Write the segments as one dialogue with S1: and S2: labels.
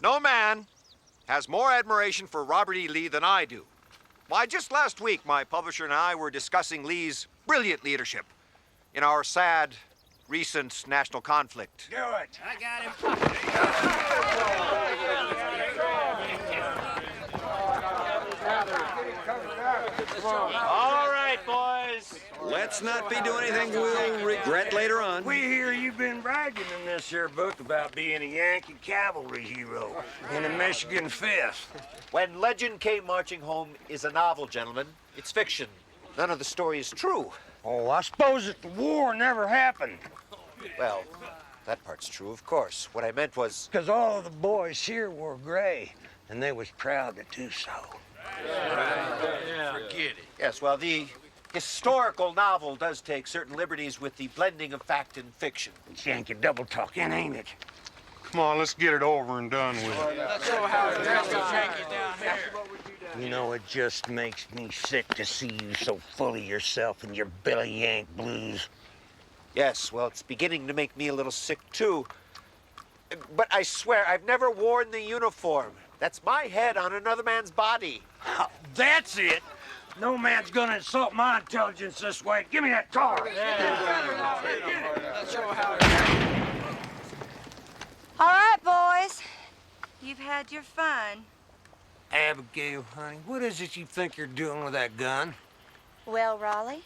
S1: No man has more admiration for Robert E. Lee than I do. Why, just last week, my publisher and I were discussing Lee's brilliant leadership in our sad, recent national conflict.
S2: Do it.
S3: I got him.
S4: All right, boys.
S1: Let's not be doing anything we'll regret later on.
S2: We hear you've been bragging in this here book about being a Yankee cavalry hero in the Michigan Fifth.
S4: When Legend Came Marching Home is a novel, gentlemen. It's fiction. None of the story is true.
S2: Oh, I suppose that the war never happened.
S4: Well, that part's true, of course. What I meant was...
S2: Because all of the boys here wore gray, and they was proud to do so.
S3: Forget it.
S4: Yes, well, the historical novel does take certain liberties with the blending of fact and fiction.
S2: It's Yankee double talking, ain't it?
S5: Come on, let's get it over and done with.
S3: Let's show how it dresses Yankees down here.
S2: You know, it just makes me sick to see you so full of yourself and your Billy Yank blues.
S4: Yes, well, it's beginning to make me a little sick, too. But I swear, I've never worn the uniform. That's my head on another man's body.
S2: That's it. No man's gonna insult my intelligence this way. Give me that car.
S3: Let's show how it
S6: All right, boys. You've had your fun.
S2: Abigail, honey, what is it you think you're doing with that gun?
S6: Well, Raleigh,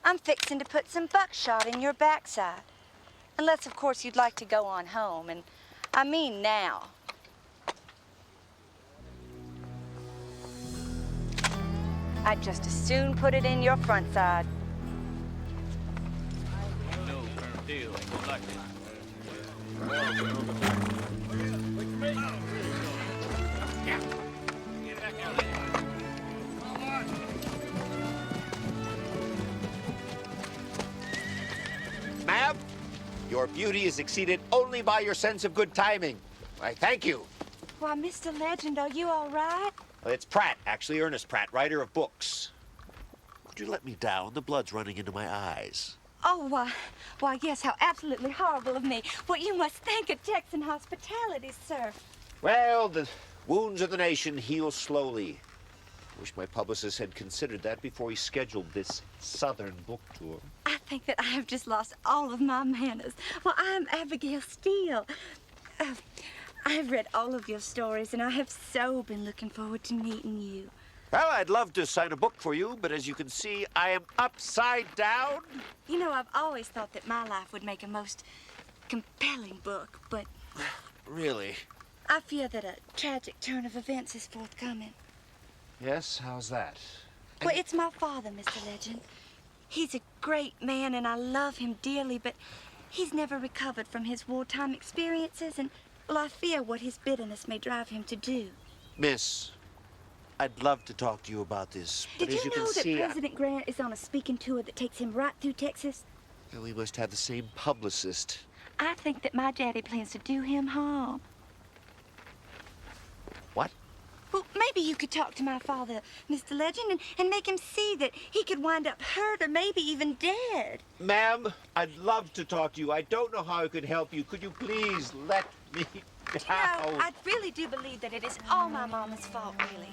S6: I'm fixing to put some buckshot in your backside. Unless, of course, you'd like to go on home, and I mean now. I'd just as soon put it in your front side.
S3: No, Colonel Deal ain't gonna like this.
S4: Ma'am, your beauty is exceeded only by your sense of good timing. I thank you.
S6: Why, Mr. Legend, are you all right?
S4: It's Pratt, actually, Ernest Pratt, writer of books. Would you let me down? The blood's running into my eyes.
S6: Oh, why, yes, how absolutely horrible of me. What you must think of Texan hospitality, sir.
S4: Well, the wounds of the nation heal slowly. I wish my publicist had considered that before he scheduled this Southern book tour.
S6: I think that I have just lost all of my manners. Well, I'm Abigail Steele. I've read all of your stories, and I have so been looking forward to meeting you.
S4: Well, I'd love to sign a book for you, but as you can see, I am upside down.
S6: You know, I've always thought that my life would make a most compelling book, but
S4: Really?
S6: I fear that a tragic turn of events is forthcoming.
S4: Yes? How's that?
S6: Well, it's my father, Mr. Legend. He's a great man, and I love him dearly, but he's never recovered from his wartime experiences, and, well, I fear what his bitterness may drive him to do.
S4: Miss, I'd love to talk to you about this, but
S6: Did
S4: as
S6: you
S4: you can
S6: know that
S4: see,
S6: President Grant is on a speaking tour that takes him right through Texas?
S4: well, we must have the same publicist.
S6: I think that my daddy plans to do him harm.
S4: What?
S6: Well, maybe you could talk to my father, Mr. Legend, and make him see that he could wind up hurt or maybe even dead.
S4: Ma'am, I'd love to talk to you. I don't know how I could help you. Could you please let me
S6: You
S4: down?
S6: know, I really do believe that it is all my mama's fault, really.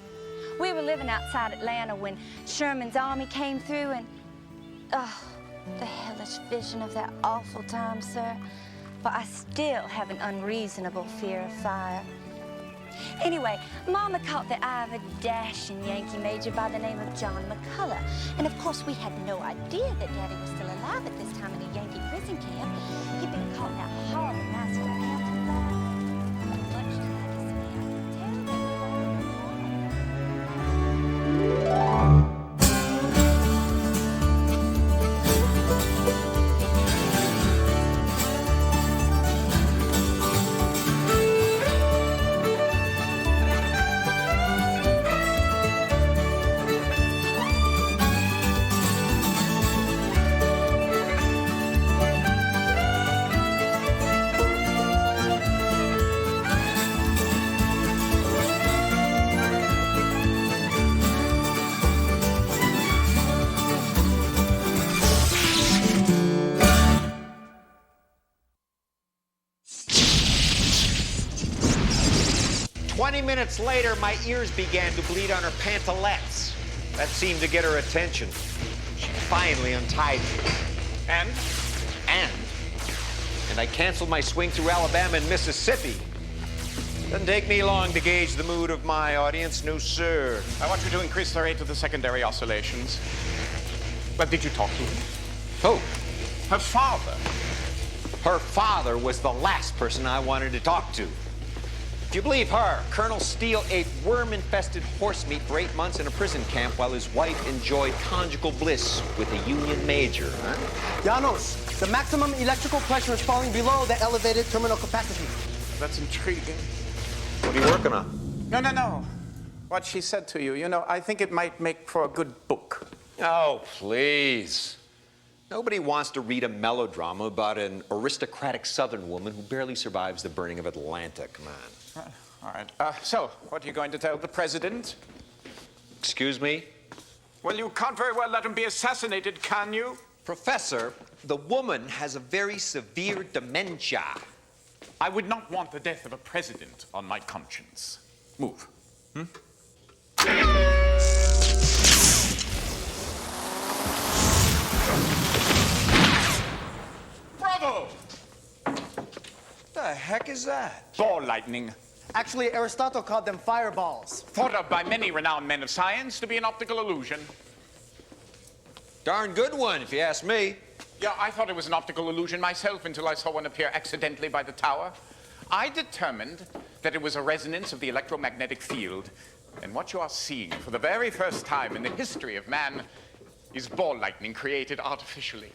S6: We were living outside Atlanta when Sherman's army came through, and, oh, the hellish vision of that awful time, sir. Well, I still have an unreasonable fear of fire. Anyway, Mama caught the eye of a dashing Yankee major by the name of John McCullough. And of course, we had no idea that Daddy was still alive at this time in a Yankee prison camp. He'd been caught in that horrible massacre at Hampton Falls. But much to my dismay, I could tell that
S4: 20 minutes later, my ears began to bleed on her pantalettes. That seemed to get her attention. She finally untied me.
S7: And?
S4: And I canceled my swing through Alabama and Mississippi. Doesn't take me long to gauge the mood of my audience, no sir.
S7: I want you to increase the rate of the secondary oscillations. But did you talk to him?
S4: Who?
S7: Her father.
S4: Her father was the last person I wanted to talk to. If you believe her, Colonel Steele ate worm-infested horse meat for 8 months in a prison camp while his wife enjoyed conjugal bliss with a Union major, huh?
S8: Janos, the maximum electrical pressure is falling below the elevated terminal capacity.
S7: That's intriguing.
S4: What are you working on?
S7: No. What she said to you, you know, I think it might make for a good book.
S4: Oh, please. Nobody wants to read a melodrama about an aristocratic Southern woman who barely survives the burning of Atlanta. Come on.
S7: All right. So, what are you going to tell the president?
S4: Excuse me?
S7: Well, you can't very well let him be assassinated, can you?
S4: Professor, the woman has a very severe dementia.
S7: I would not want the death of a president on my conscience. Move. Bravo!
S4: The heck is that?
S7: Ball lightning.
S8: Actually, Aristotle called them fireballs.
S7: Thought of by many renowned men of science to be an optical illusion.
S4: Darn good one, if you ask me.
S7: Yeah, I thought it was an optical illusion myself until I saw one appear accidentally by the tower. I determined that it was a resonance of the electromagnetic field. And what you are seeing for the very first time in the history of man is ball lightning created artificially.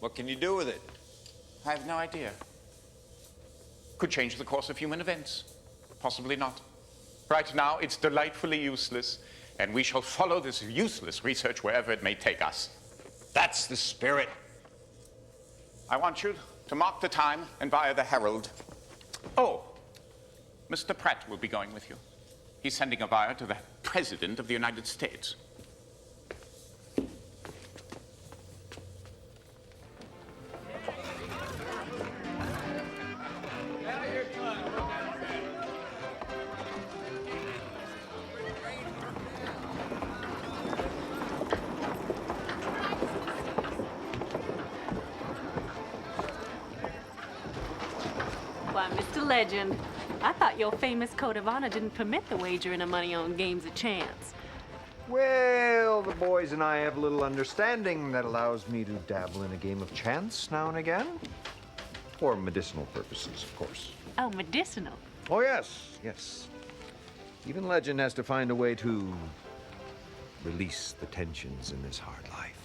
S4: What can you do with it?
S7: I have no idea. Could change the course of human events. Possibly not. Right now, it's delightfully useless, and we shall follow this useless research wherever it may take us.
S4: That's the spirit.
S7: I want you to mark the time and via the Herald. Oh, Mr. Pratt will be going with you. He's sending a wire to the President of the United States.
S9: Why, Mr. Legend, I thought your famous code of honor didn't permit the wagering of money on games of chance.
S1: Well, the boys and I have a little understanding that allows me to dabble in a game of chance now and again. For medicinal purposes, of course.
S9: Oh, medicinal.
S1: Oh, yes. Even Legend has to find a way to release the tensions in this hard life.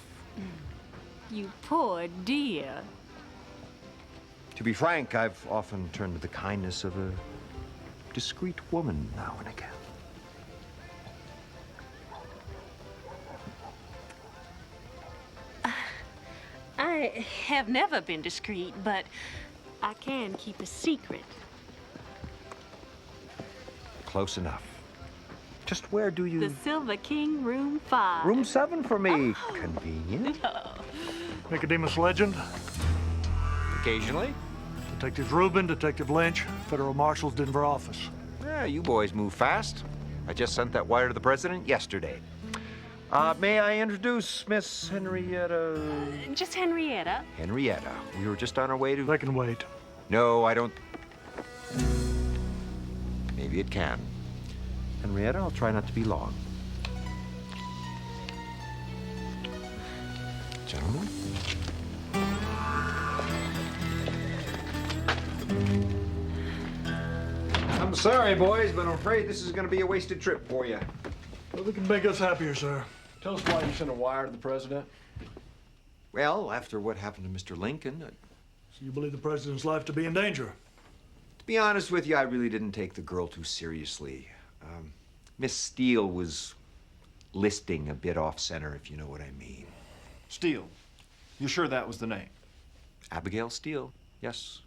S9: You poor dear.
S1: To be frank, I've often turned to the kindness of a discreet woman now and again.
S9: I have never been discreet, but I can keep a secret.
S1: Close enough. Just where do you...
S9: The Silver King, room 5.
S1: Room 7 for me. Convenient.
S5: Nicodemus Legend,
S1: Occasionally.
S5: Detective Rubin, Detective Lynch, Federal Marshal's Denver office.
S1: Yeah, you boys move fast. I just sent that wire to the president yesterday. May I introduce Miss Henrietta?
S9: Just Henrietta.
S1: Henrietta. We were just on our way to...
S5: They can wait.
S1: No, I don't... Maybe it can. Henrietta, I'll try not to be long. Gentlemen? I'm sorry, boys, but I'm afraid this is going to be a wasted trip for you.
S5: Well, they can make us happier, sir. Tell us why you sent a wire to the president.
S1: Well, after what happened to Mr. Lincoln,
S5: So you believe the president's life to be in danger?
S1: to be honest with you, I really didn't take the girl too seriously. Miss Steele was listing a bit off-center, if you know what I mean.
S10: Steele. You're sure that was the name?
S1: Abigail Steele, yes.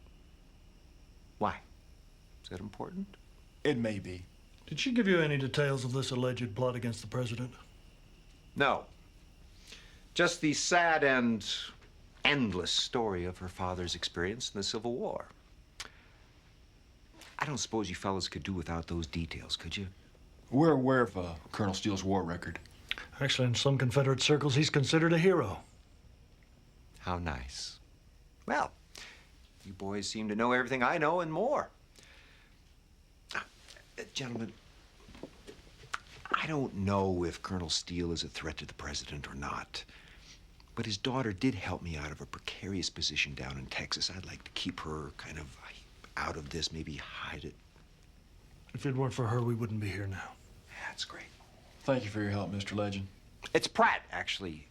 S1: Why? Is that important?
S10: It may be.
S5: Did she give you any details of this alleged plot against the president?
S1: No. Just the sad and endless story of her father's experience in the Civil War. I don't suppose you fellas could do without those details, could you?
S10: We're aware of Colonel Steele's war record.
S5: Actually, in some Confederate circles, he's considered a hero.
S1: How nice. Well, you boys seem to know everything I know and more. Gentlemen, I don't know if Colonel Steele is a threat to the president or not, but his daughter did help me out of a precarious position down in Texas. I'd like to keep her kind of out of this, maybe hide it.
S5: If it weren't for her, we wouldn't be here now.
S1: That's great.
S10: Thank you for your help, Mr. Legend.
S1: It's Pratt, actually.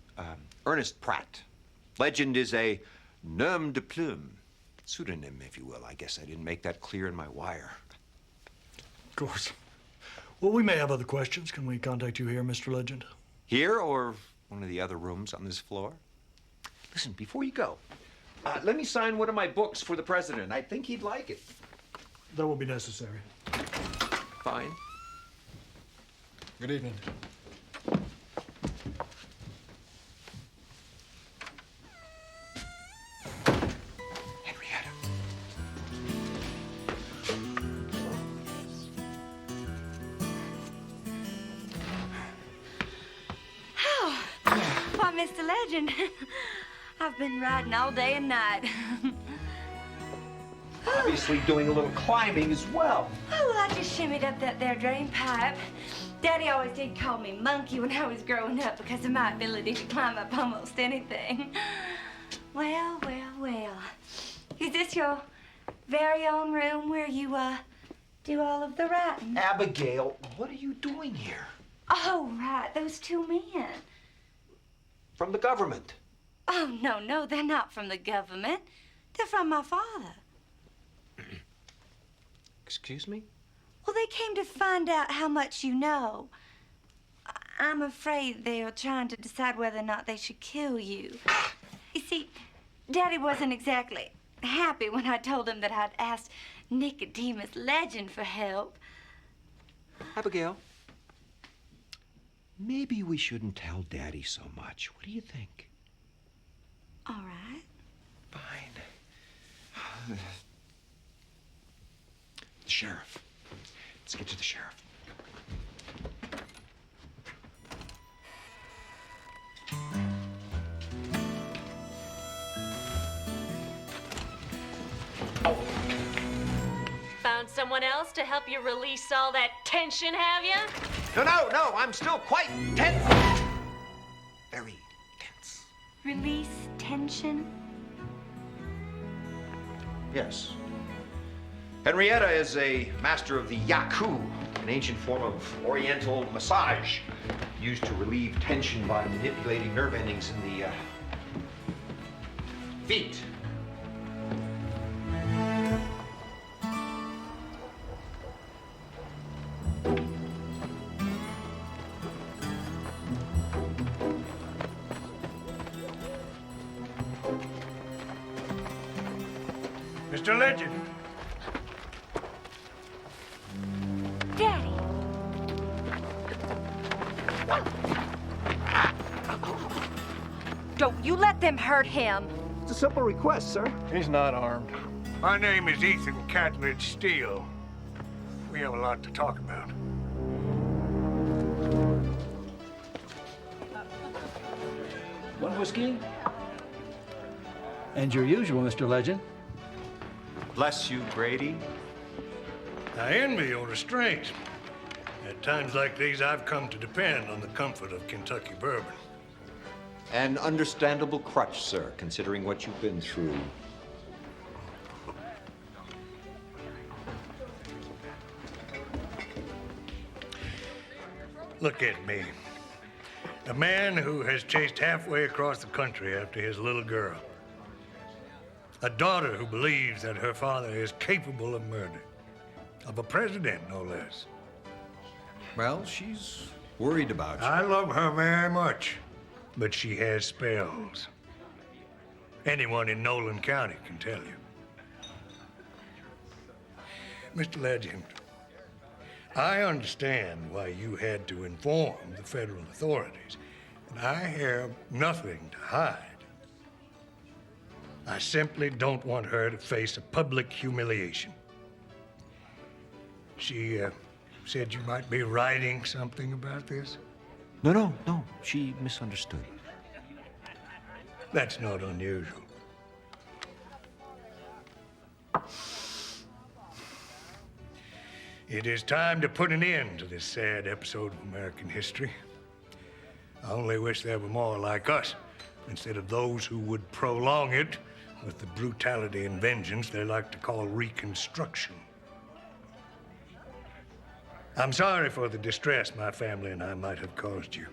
S1: Ernest Pratt. Legend is a nom de plume. Pseudonym, if you will. I guess I didn't make that clear in my wire.
S5: Of course. Well, we may have other questions. Can we contact you here, Mr. Legend?
S1: Here or one of the other rooms on this floor? Listen, before you go, let me sign one of my books for the president. I think he'd like it.
S5: That will be necessary.
S1: Fine.
S10: Good evening.
S1: Henrietta.
S6: Why, Mr. Legend, I've been riding all day and night.
S1: Obviously doing a little climbing as well.
S6: Oh, well, I just shimmied up that there drain pipe. Daddy always did call me Monkey when I was growing up because of my ability to climb up almost anything. Well, well, well. Is this your very own room where you, do all of the writing?
S1: Abigail, what are you doing here?
S6: Oh, right, those two men.
S1: From the government.
S6: Oh, no, they're not from the government. They're from my father.
S1: Excuse me?
S6: Well, they came to find out how much you know. I'm afraid they are trying to decide whether or not they should kill you. You see, Daddy wasn't exactly happy when I told him that I'd asked Nicodemus Legend for help.
S1: Abigail, maybe we shouldn't tell Daddy so much. What do you think?
S6: All right.
S1: Fine. The sheriff. Let's get to the sheriff.
S9: Found someone else to help you release all that tension, have you?
S1: No, I'm still quite tense. Very tense.
S6: Release tension.
S1: Yes. Henrietta is a master of the yaku, an ancient form of oriental massage used to relieve tension by manipulating nerve endings in the feet.
S2: Mr. Legend.
S6: Daddy. Don't you let them hurt him.
S1: It's a simple request, sir.
S5: He's not armed.
S2: My name is Ethan Catledge Steele. We have a lot to talk about.
S11: One whiskey? And your usual, Mr. Legend.
S1: Bless you, Grady.
S2: I envy your restraint. At times like these, I've come to depend on the comfort of Kentucky bourbon.
S1: An understandable crutch, sir, considering what you've been through.
S2: Look at me. A man who has chased halfway across the country after his little girl. A daughter who believes that her father is capable of murder. Of a president, no less.
S1: Well, she's worried about you.
S2: I love her very much, but she has spells. Anyone in Nolan County can tell you. Mr. Legend, I understand why you had to inform the federal authorities, and I have nothing to hide. I simply don't want her to face a public humiliation. She said you might be writing something about this?
S4: No. She misunderstood.
S2: That's not unusual. It is time to put an end to this sad episode of American history. I only wish there were more like us, instead of those who would prolong it with the brutality and vengeance they like to call Reconstruction. I'm sorry for the distress my family and I might have caused you.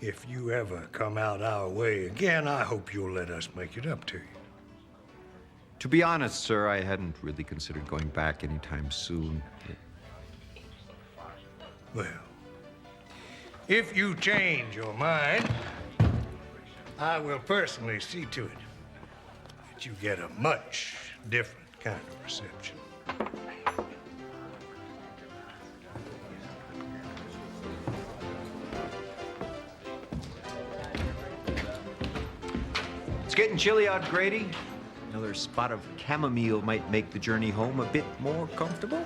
S2: If you ever come out our way again, I hope you'll let us make it up to you.
S4: To be honest, sir, I hadn't really considered going back anytime soon.
S2: Well, if you change your mind, I will personally see to it that you get a much different kind of reception.
S4: It's getting chilly out, Grady. Another spot of chamomile might make the journey home a bit more comfortable.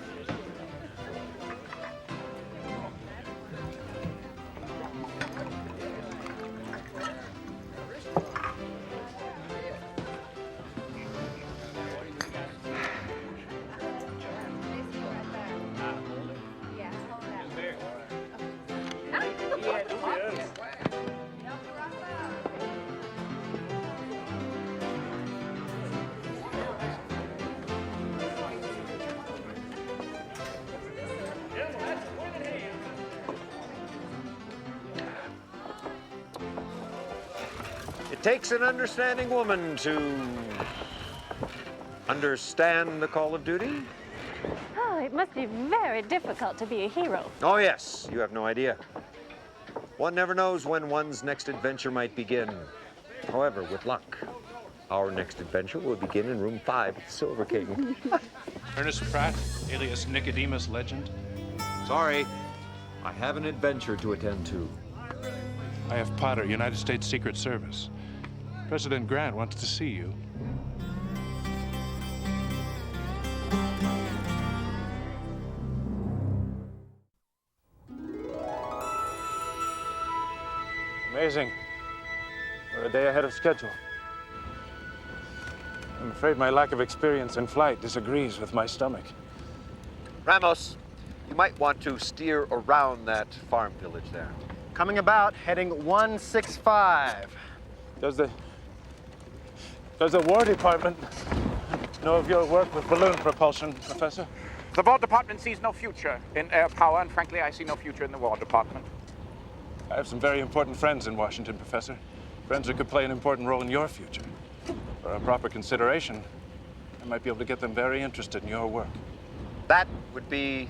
S1: It takes an understanding woman to understand the call of duty.
S9: Oh, it must be very difficult to be a hero.
S1: Oh, yes. You have no idea. One never knows when one's next adventure might begin. However, with luck, our next adventure will begin in room 5 at the Silver King.
S3: Ernest Pratt, alias Nicodemus Legend.
S1: Sorry, I have an adventure to attend to.
S3: I have Potter, United States Secret Service. President Grant wants to see you. Amazing. We're a day ahead of schedule. I'm afraid my lack of experience in flight disagrees with my stomach.
S1: Ramos, you might want to steer around that farm village there.
S8: Coming about, heading 165.
S3: Does the War Department know of your work with balloon propulsion, Professor?
S7: The War Department sees no future in air power, and frankly, I see no future in the War Department.
S3: I have some very important friends in Washington, Professor. Friends who could play an important role in your future. For a proper consideration, I might be able to get them very interested in your work.
S1: That would be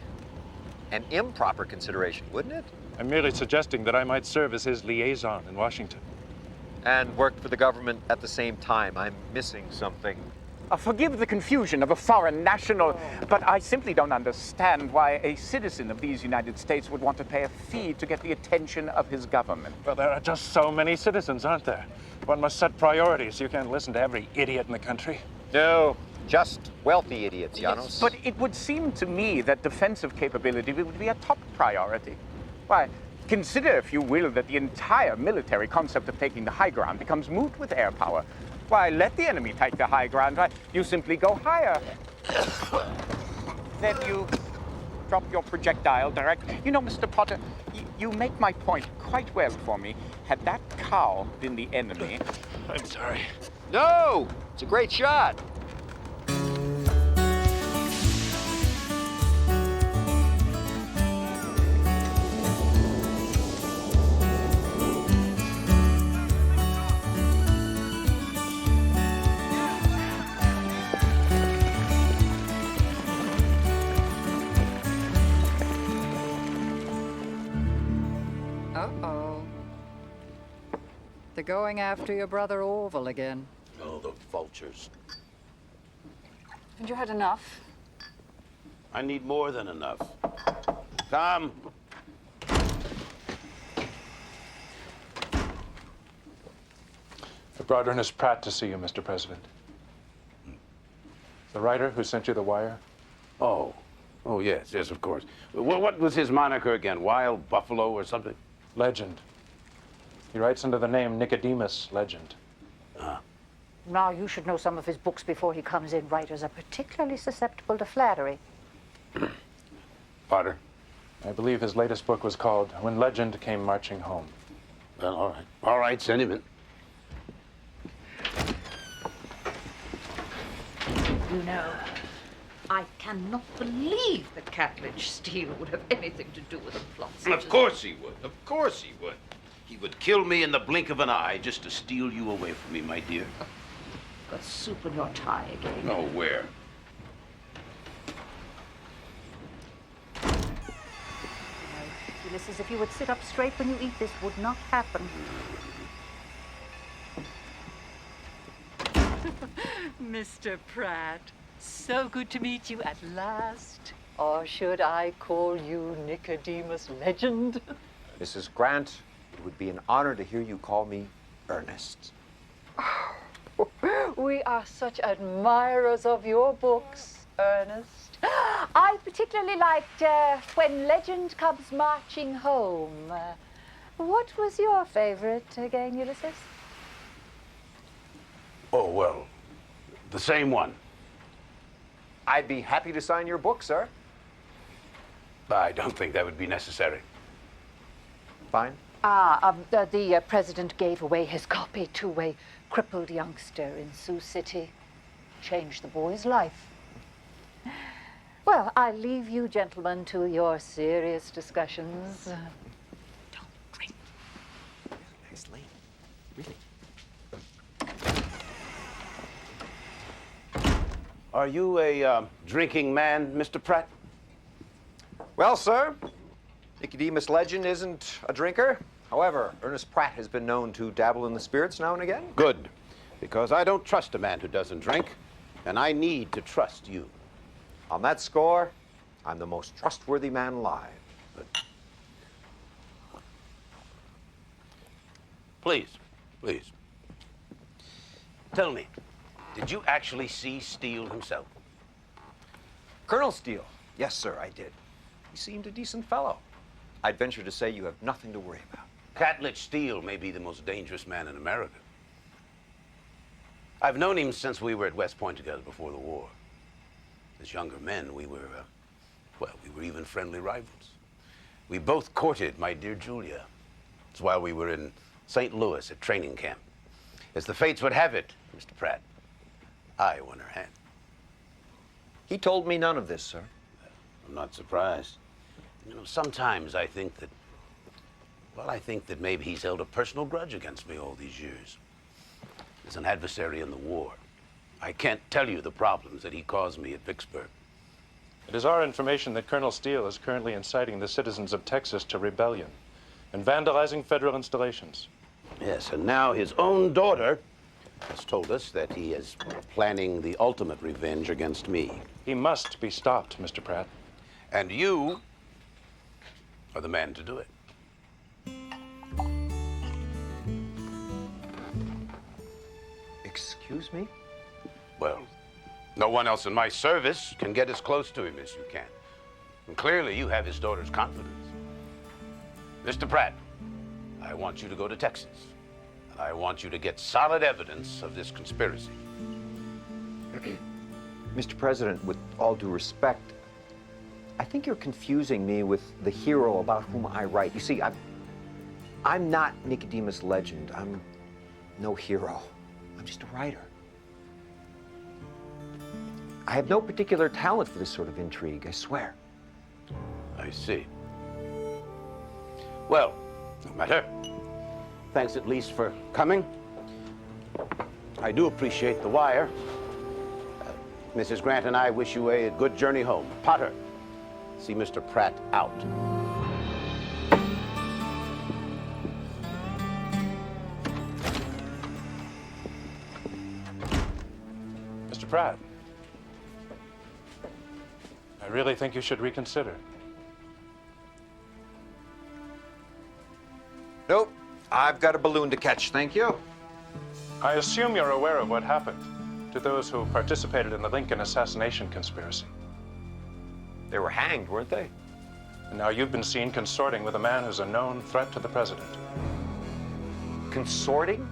S1: an improper consideration, wouldn't it?
S3: I'm merely suggesting that I might serve as his liaison in Washington.
S1: And work for the government at the same time. I'm missing something.
S7: Forgive the confusion of a foreign national, but I simply don't understand why a citizen of these United States would want to pay a fee to get the attention of his government.
S3: Well, there are just so many citizens, aren't there? One must set priorities. You can't listen to every idiot in the country.
S1: No, just wealthy idiots, Janos.
S7: But it would seem to me that defensive capability would be a top priority. Why, consider, if you will, that the entire military concept of taking the high ground becomes moot with air power. Why, let the enemy take the high ground. Right? You simply go higher. Then you drop your projectile direct. You know, Mr. Potter, you make my point quite well for me. Had that cow been the enemy...
S3: I'm sorry.
S1: No! It's a great shot.
S12: Uh-oh. They're going after your brother Orville again.
S13: Oh, the vultures.
S12: And you had enough?
S13: I need more than enough. Come.
S3: I brought Ernest Pratt to see you, Mr. President. The writer who sent you the wire?
S13: Oh, Oh, yes, yes, of course. What was his moniker again? Wild Buffalo or something?
S3: Legend. He writes under the name Nicodemus Legend.
S12: Now, you should know some of his books before he comes in. Writers are particularly susceptible to flattery.
S13: Potter?
S3: I believe his latest book was called When Legend Came Marching Home.
S13: Well, all right. All right, send him in.
S14: You know, I cannot believe that Catledge Steele would have anything to do with a plot such
S13: Of course he would. Of course he would. He would kill me in the blink of an eye just to steal you away from me, my dear.
S14: Got soup in your tie again.
S13: No, where?
S12: Ulysses, if you would sit up straight when you eat, this would not happen.
S15: Mr. Pratt, so good to meet you at last.
S12: Or should I call you Nicodemus Legend?
S4: Mrs. Grant, it would be an honor to hear you call me Ernest.
S12: We are such admirers of your books, Ernest. I particularly liked When Legend Comes Marching Home. What was your favorite again, Ulysses?
S13: Oh, well, the same one.
S4: I'd be happy to sign your book, sir.
S13: I don't think that would be necessary.
S4: Fine.
S12: The president gave away his copy to a crippled youngster in Sioux City. Changed the boy's life. Well, I leave you gentlemen to your serious discussions.
S4: Don't drink. Nice lady. Really.
S13: Are you a drinking man, Mr. Pratt?
S4: Well, sir, Nicodemus Legend isn't a drinker. However, Ernest Pratt has been known to dabble in the spirits now and again.
S13: Good, because I don't trust a man who doesn't drink, and I need to trust you.
S4: On that score, I'm the most trustworthy man alive.
S13: Please, please. Tell me, did you actually see Steele himself?
S4: Colonel Steele? Yes, sir, I did. He seemed a decent fellow. I'd venture to say you have nothing to worry about.
S13: Catledge Steele may be the most dangerous man in America. I've known him since we were at West Point together before the war. As younger men, we were even friendly rivals. We both courted my dear Julia. It's while we were in St. Louis at training camp. As the fates would have it, Mr. Pratt, I won her hand.
S4: He told me none of this, sir.
S13: I'm not surprised. You know, sometimes I think that maybe he's held a personal grudge against me all these years. As an adversary in the war, I can't tell you the problems that he caused me at Vicksburg.
S3: It is our information that Colonel Steele is currently inciting the citizens of Texas to rebellion and vandalizing federal installations.
S13: Yes, and now his own daughter has told us that he is planning the ultimate revenge against me.
S3: He must be stopped, Mr. Pratt.
S13: And you are the man to do it.
S4: Excuse me?
S13: Well, no one else in my service can get as close to him as you can. And clearly you have his daughter's confidence. Mr. Pratt, I want you to go to Texas. And I want you to get solid evidence of this conspiracy.
S4: Mr. President, with all due respect, I think you're confusing me with the hero about whom I write. You see, I'm not Nicodemus Legend. I'm no hero. I'm just a writer. I have no particular talent for this sort of intrigue, I swear.
S13: I see. Well, no matter. Thanks at least for coming. I do appreciate the wire. Mrs. Grant and I wish you a good journey home. Potter, see Mr. Pratt out.
S3: Mr. Pratt, I really think you should reconsider.
S4: Nope. I've got a balloon to catch, thank you.
S3: I assume you're aware of what happened to those who participated in the Lincoln assassination conspiracy.
S4: They were hanged, weren't they?
S3: And now you've been seen consorting with a man who's a known threat to the president.
S4: Consorting?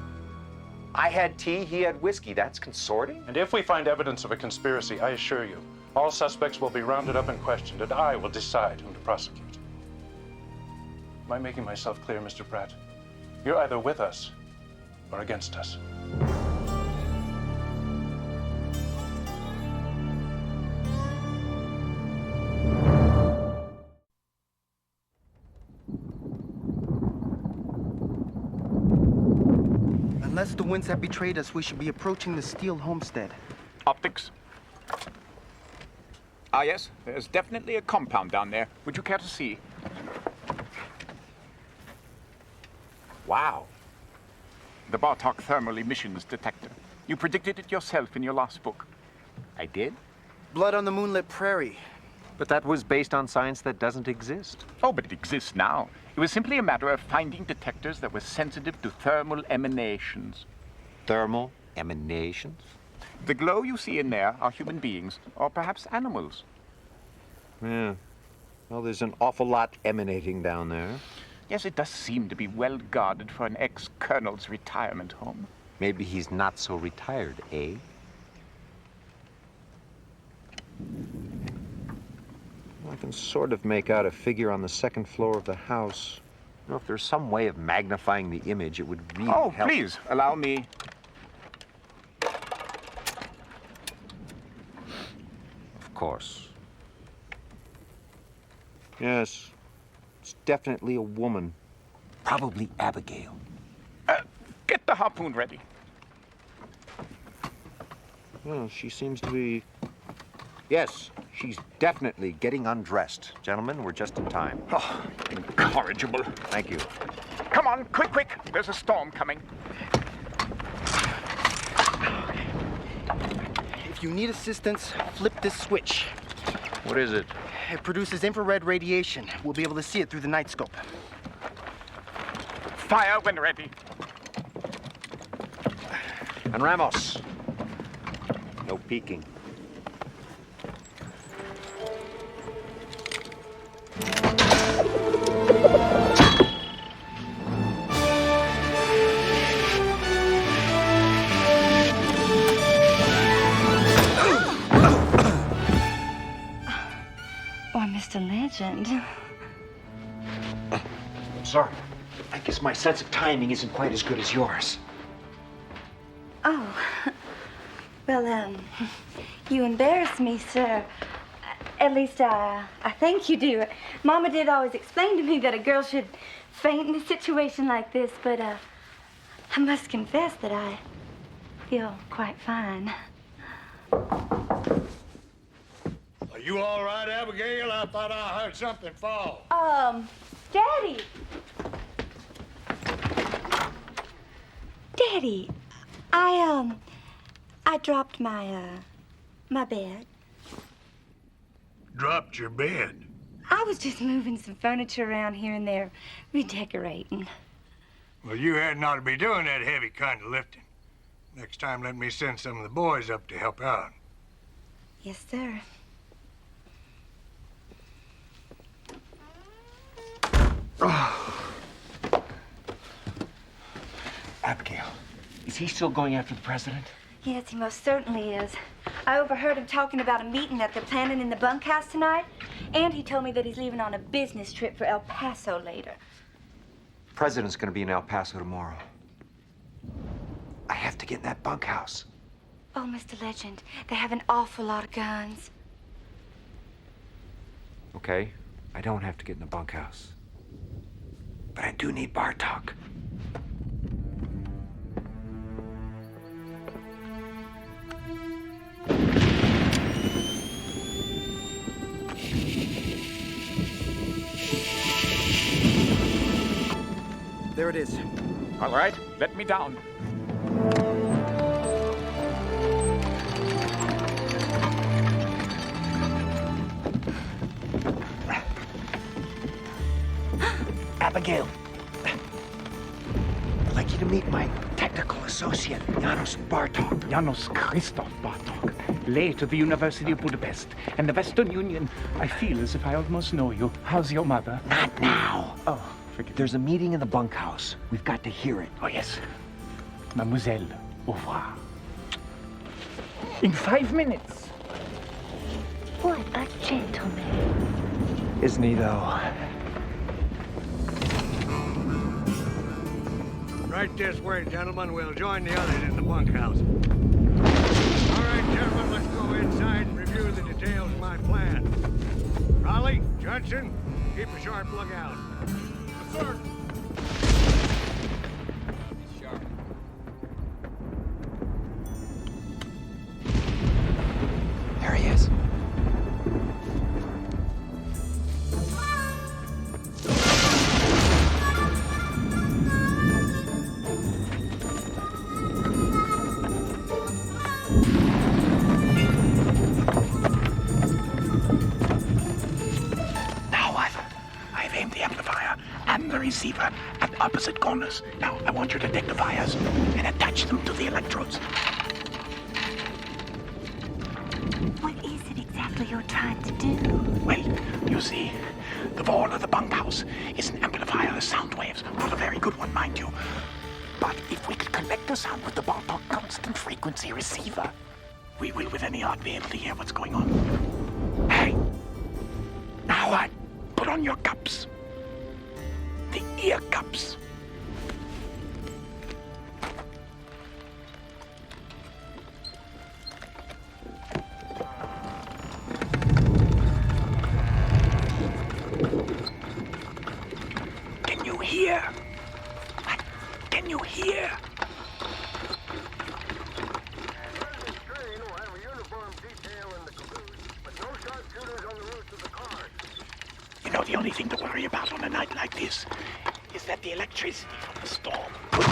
S4: I had tea, he had whiskey. That's consorting?
S3: And if we find evidence of a conspiracy, I assure you, all suspects will be rounded up and questioned, and I will decide whom to prosecute. Am I making myself clear, Mr. Pratt? You're either with us or against us.
S8: Unless the winds have betrayed us, we should be approaching the Steele homestead.
S7: Optics. Ah, yes, there's definitely a compound down there. Would you care to see? Wow. The Bartok thermal emissions detector. You predicted it yourself in your last book.
S4: I did?
S8: Blood on the moonlit prairie.
S4: But that was based on science that doesn't exist.
S7: Oh, but it exists now. It was simply a matter of finding detectors that were sensitive to thermal emanations.
S4: Thermal emanations?
S7: The glow you see in there are human beings, or perhaps animals.
S4: Yeah. Well, there's an awful lot emanating down there.
S7: Yes, it does seem to be well guarded for an ex-colonel's retirement home.
S4: Maybe he's not so retired, eh? I can sort of make out a figure on the second floor of the house. You know, if there's some way of magnifying the image, it would really help.
S7: Oh, please, allow me.
S4: Of course. Yes, it's definitely a woman. Probably Abigail.
S7: Get the harpoon ready.
S4: Well, she seems to be... Yes, she's definitely getting undressed. Gentlemen, we're just in time.
S7: Oh, incorrigible.
S4: Thank you.
S7: Come on, quick, quick. There's a storm coming.
S8: If you need assistance, flip this switch.
S4: What is it?
S8: It produces infrared radiation. We'll be able to see it through the night scope.
S7: Fire when ready.
S4: And Ramos. No peeking.
S6: Why, Mr. Legend.
S4: Sorry. I guess my sense of timing isn't quite as good as yours.
S6: Oh. Well, you embarrass me, sir. At least, I think you do. Mama did always explain to me that a girl should faint in a situation like this, but, I must confess that I feel quite fine.
S2: Are you all right, Abigail? I thought I heard something fall.
S6: Daddy! Daddy, I dropped my bed.
S2: Dropped your bed?
S6: I was just moving some furniture around here and there, redecorating.
S2: Well, you hadn't ought to be doing that heavy kind of lifting. Next time, let me send some of the boys up to help out.
S6: Yes, sir.
S4: Abigail, is he still going after the president?
S6: Yes, he most certainly is. I overheard him talking about a meeting that they're planning in the bunkhouse tonight, and he told me that he's leaving on a business trip for El Paso later.
S4: The president's going to be in El Paso tomorrow. I have to get in that bunkhouse.
S6: Oh, Mr. Legend, they have an awful lot of guns.
S4: Okay, I don't have to get in the bunkhouse. But I do need Bartok.
S8: There it is.
S7: All right, let me down.
S4: Abigail, I'd like you to meet my tech
S16: tactical associate, Janos Bartok. Janos Christoph Bartok, late of the University of Budapest and the Western Union. I feel as if I almost know you. How's your mother?
S17: Not now.
S16: Oh, forgive me.
S17: There's a meeting in the bunkhouse. We've got to hear it.
S16: Oh, yes. Mademoiselle, au revoir. In 5 minutes.
S6: What a gentleman.
S17: Isn't he, though?
S2: Right this way, gentlemen. We'll join the others in the bunkhouse. All right, gentlemen, let's go inside and review the details of my plan. Raleigh, Judson, keep a sharp lookout. Yes, sir.
S17: There he is.
S16: I've aimed the amplifier and the receiver at opposite corners. Now, I want you to take the wires and attach them to the electrodes.
S6: What is it exactly you're trying to do?
S16: Well, you see, the wall of the bunkhouse is an amplifier of sound waves. Not a very good one, mind you. But if we could connect the sound with the Bartok constant frequency receiver, we will, with any art, be able to hear what's going on. Hey! Now what? Put on your cups. The ear cups. Can you hear? Can you hear? You know, the only thing to worry about on a night like this is that the electricity from the storm could...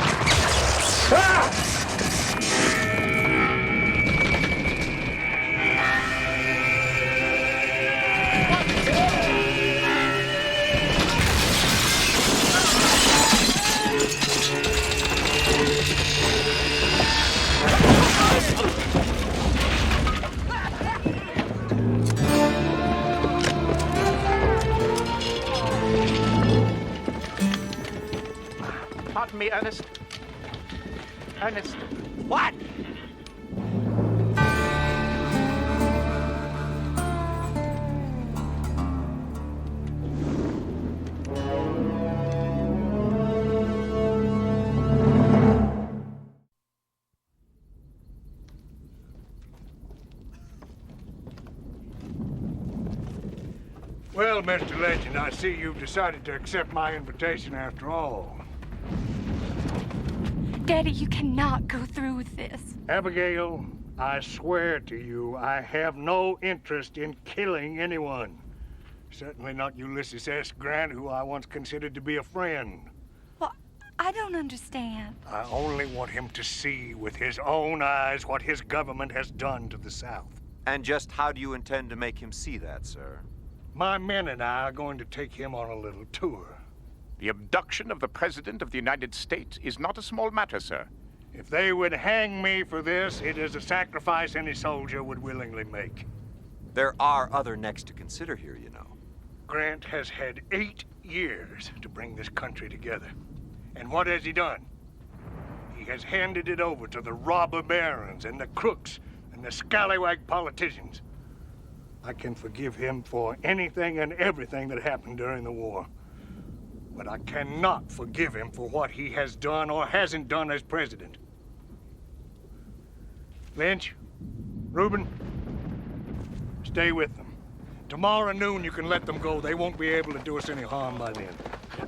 S16: Pardon me, Ernest. Ernest. What?
S2: Well, Mr. Legend, I see you've decided to accept my invitation after all.
S6: Daddy, you cannot go through with this.
S2: Abigail, I swear to you, I have no interest in killing anyone. Certainly not Ulysses S. Grant, who I once considered to be a friend.
S6: Well, I don't understand.
S2: I only want him to see with his own eyes what his government has done to the South.
S1: And just how do you intend to make him see that, sir?
S2: My men and I are going to take him on a little tour.
S7: The abduction of the President of the United States is not a small matter, sir.
S2: If they would hang me for this, it is a sacrifice any soldier would willingly make.
S1: There are other necks to consider here, you know.
S2: Grant has had 8 years to bring this country together. And what has he done? He has handed it over to the robber barons and the crooks and the scallywag politicians. I can forgive him for anything and everything that happened during the war. But I cannot forgive him for what he has done or hasn't done as president. Lynch, Reuben, stay with them. Tomorrow noon you can let them go. They won't be able to do us any harm by then.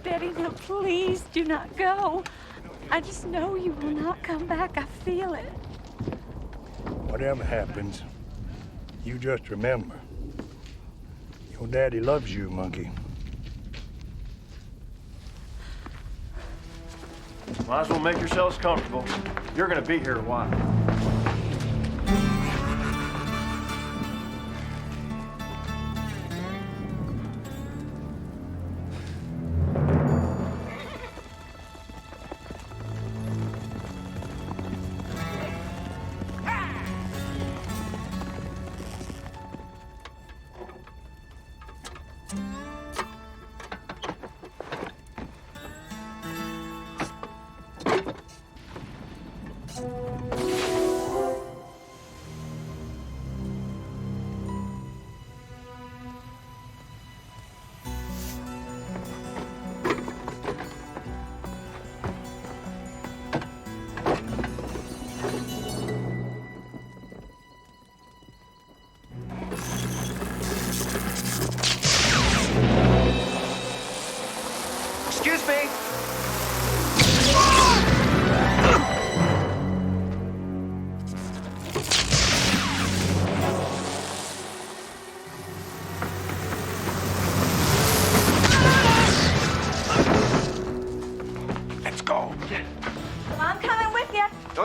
S6: Daddy, no, please do not go. I just know you will not come back. I feel it.
S2: Whatever happens, you just remember, your daddy loves you, monkey.
S10: Might as well make yourselves comfortable. You're gonna be here a while.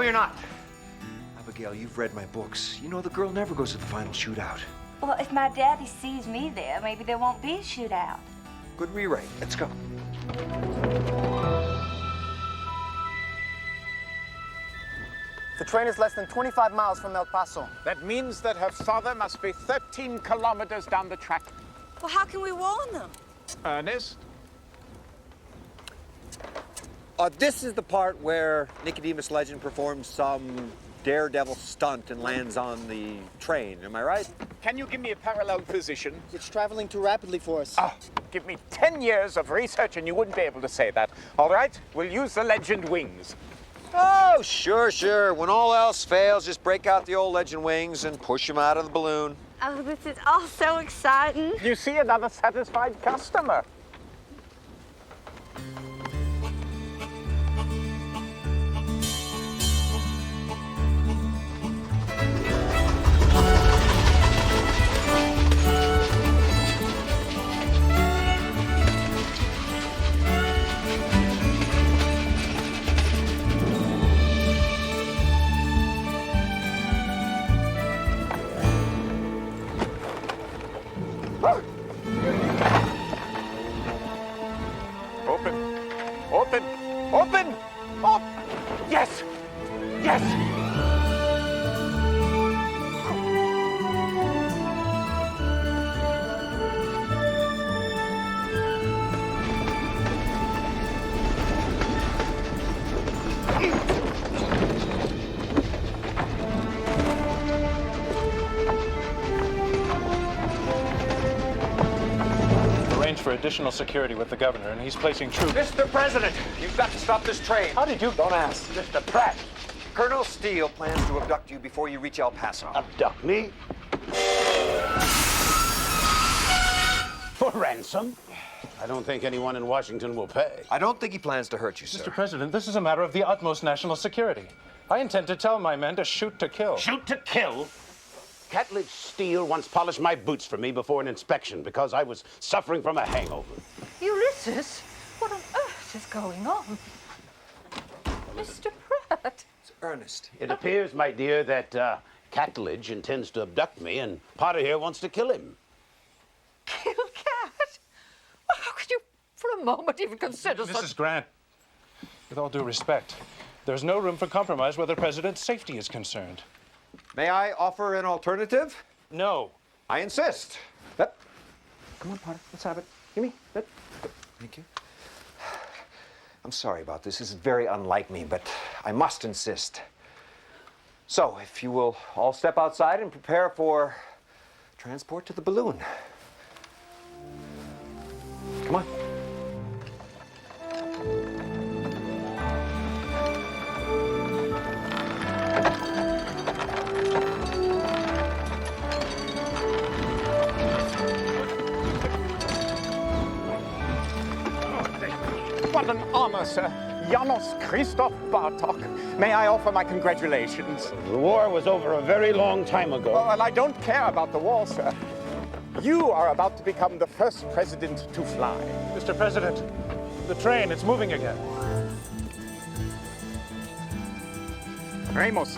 S1: you're not. Abigail, you've read my books. You know the girl never goes to the final shootout.
S6: Well, if my daddy sees me there, maybe there won't be a shootout.
S1: Good rewrite. Let's go.
S8: The train is less than 25 miles from El Paso.
S7: That means that her father must be 13 kilometers down the track.
S6: Well, how can we warn them?
S7: Ernest?
S4: This is the part where Nicodemus Legend performs some daredevil stunt and lands on the train. Am I right?
S7: Can you give me a parallel position?
S8: It's traveling too rapidly for us.
S7: Oh, give me 10 years of research and you wouldn't be able to say that. All right, we'll use the Legend wings.
S4: Oh, sure. When all else fails, just break out the old Legend wings and push them out of the balloon.
S6: Oh, this is all so exciting.
S7: You see another satisfied customer. Open! Oh! Yes! Yes!
S3: Arranged for additional security with the governor, and he's placing troops.
S1: Mr. President, you've got to stop this train.
S3: How did you?
S1: Don't ask. Mr. Pratt. Colonel Steele plans to abduct you before you reach El Paso.
S13: Abduct me? For ransom? I don't think anyone in Washington will pay.
S1: I don't think he plans to hurt you, sir.
S3: Mr. President, this is a matter of the utmost national security. I intend to tell my men to shoot to kill.
S13: Shoot to kill? Catledge Steele once polished my boots for me before an inspection because I was suffering from a hangover.
S12: Ulysses, what on earth is going on? Mr. Pratt.
S1: It's Ernest.
S13: It appears, my dear, that Catledge intends to abduct me, and Potter here wants to kill him.
S12: Kill Cat? How could you, for a moment, even consider such...
S3: Mrs. Grant, with all due respect, there's no room for compromise where the president's safety is concerned.
S1: May I offer an alternative?
S3: No.
S1: I insist. Yep. Come on, Potter. Let's have it. Give me. Yep. Thank you. I'm sorry about this. This is very unlike me, but I must insist. So, if you will all step outside and prepare for transport to the balloon. Come on.
S7: What an honor, sir. Janos Christoph Bartok. May I offer my congratulations?
S13: The war was over a very long time ago.
S7: Oh, well, I don't care about the war, sir. You are about to become the first president to fly.
S3: Mr. President, the train, it's moving again.
S7: Ramos,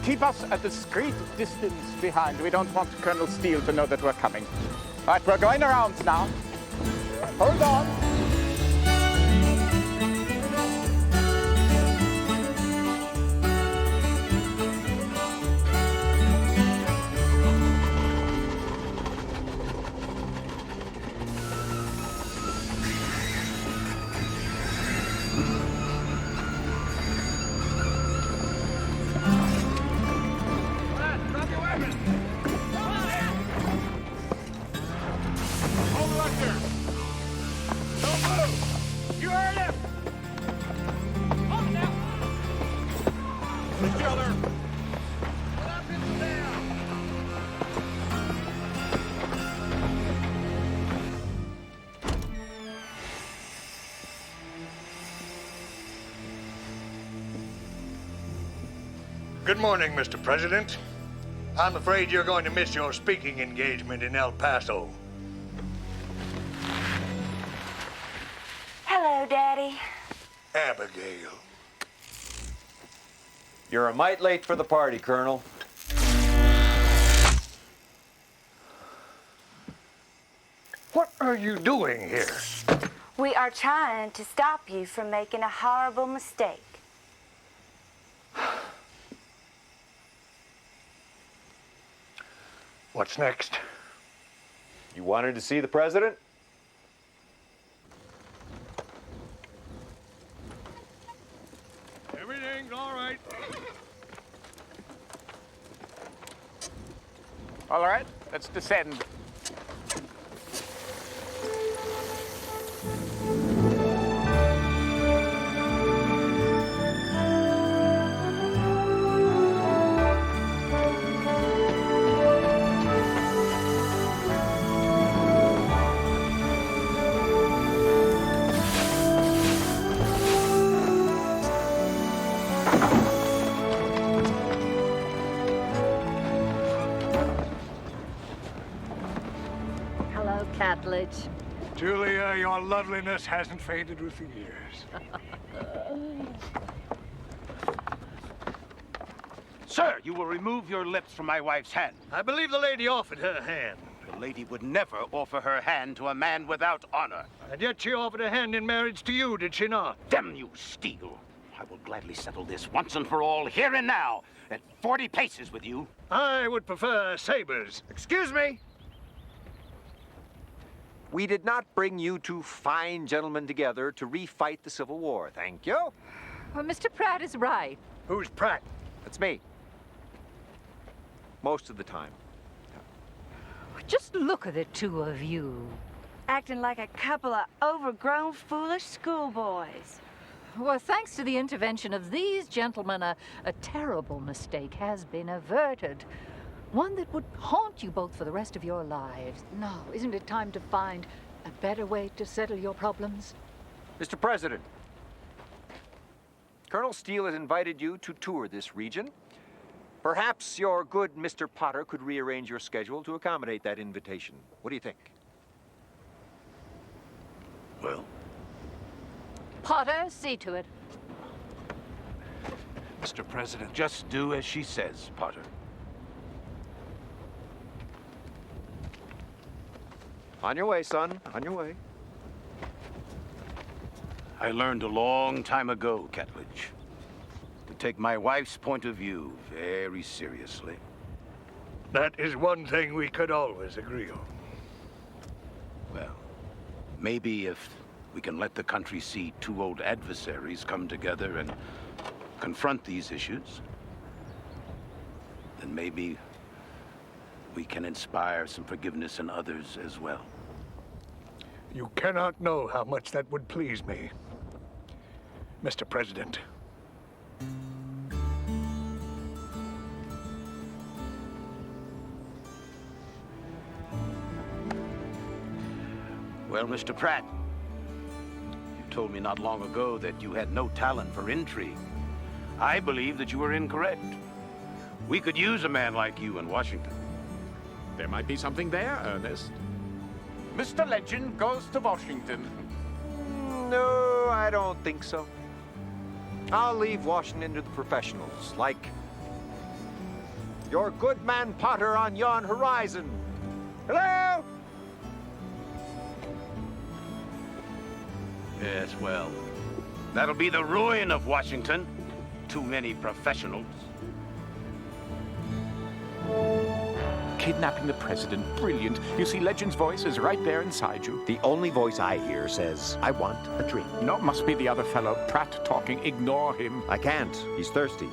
S7: keep us a discreet distance behind. We don't want Colonel Steele to know that we're coming. All right, we're going around now. Hold on.
S2: Good morning, Mr. President. I'm afraid you're going to miss your speaking engagement in El Paso.
S6: Hello, Daddy.
S2: Abigail.
S4: You're a mite late for the party, Colonel.
S2: What are you doing here?
S6: We are trying to stop you from making a horrible mistake.
S2: What's next?
S4: You wanted to see the president?
S2: Everything's all right.
S7: All right, let's descend.
S12: Hello, Catledge.
S2: Julia, your loveliness hasn't faded with the years.
S13: Sir, you will remove your lips from my wife's hand.
S2: I believe the lady offered her hand.
S13: The lady would never offer her hand to a man without honor.
S2: And yet she offered a hand in marriage to you, did she not?
S13: Damn you, Steele. I will gladly settle this once and for all, here and now, at 40 paces with you.
S2: I would prefer sabers.
S1: Excuse me. We did not bring you two fine gentlemen together to refight the Civil War. Thank you.
S15: Well, Mr. Pratt is right.
S2: Who's Pratt?
S1: That's me. Most of the time.
S15: Just look at the two of you.
S6: Acting like a couple of overgrown, foolish schoolboys.
S15: Well, thanks to the intervention of these gentlemen, a terrible mistake has been averted. One that would haunt you both for the rest of your lives.
S12: Now, isn't it time to find a better way to settle your problems?
S1: Mr. President, Colonel Steele has invited you to tour this region. Perhaps your good Mr. Potter could rearrange your schedule to accommodate that invitation. What do you think?
S13: Well,
S12: Potter, see to it.
S13: Mr. President, just do as she says, Potter.
S1: On your way, son. On your way.
S13: I learned a long time ago, Catledge, to take my wife's point of view very seriously.
S2: That is one thing we could always agree on.
S13: Well, maybe if we can let the country see two old adversaries come together and confront these issues, then maybe we can inspire some forgiveness in others as well.
S2: You cannot know how much that would please me, Mr. President.
S13: Well, Mr. Pratt, you told me not long ago that you had no talent for intrigue. I believe that you were incorrect. We could use a man like you in Washington.
S7: There might be something there, Ernest. Mr. Legend goes to Washington.
S1: No, I don't think so. I'll leave Washington to the professionals, like your good man Potter on yon horizon. Hello?
S13: Yes, well, that'll be the ruin of Washington. Too many professionals.
S7: Kidnapping the president, brilliant. You see, Legend's voice is right there inside you.
S1: The only voice I hear says, I want a drink.
S7: No, it must be the other fellow, Pratt talking. Ignore him.
S1: I can't. He's thirsty.